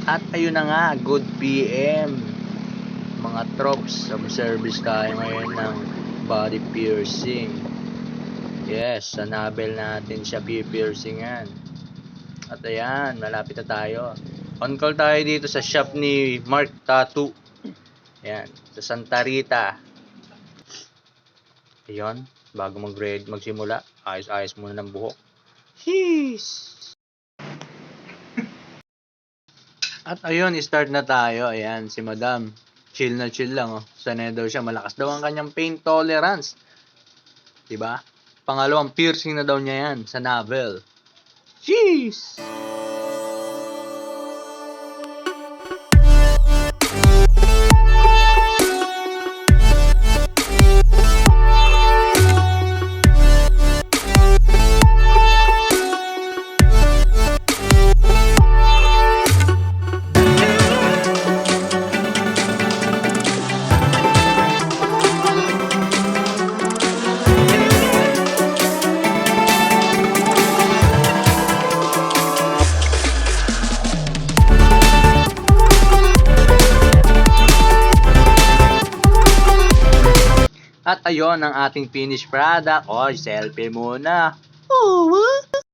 At ayun na nga, good PM mga tropes, service tayo ngayon ng body piercing. Yes, sa navel natin siya piercingan. At ayan, malapit na tayo. On call tayo dito sa shop ni Mark Tattoo. Ayan, sa Santa Rita. Ayun, bago magsimula, ayos-ayos muna ng buhok. Jeez! At ayun, start na tayo. Ayan, si Madam. Chill na chill lang, oh. Sanay daw siya. Malakas daw ang kanyang pain tolerance. Diba? Pangalawang piercing na daw niya yan sa navel. Jeez! At ayun ang ating finished product. Oh, selfie muna. Oh,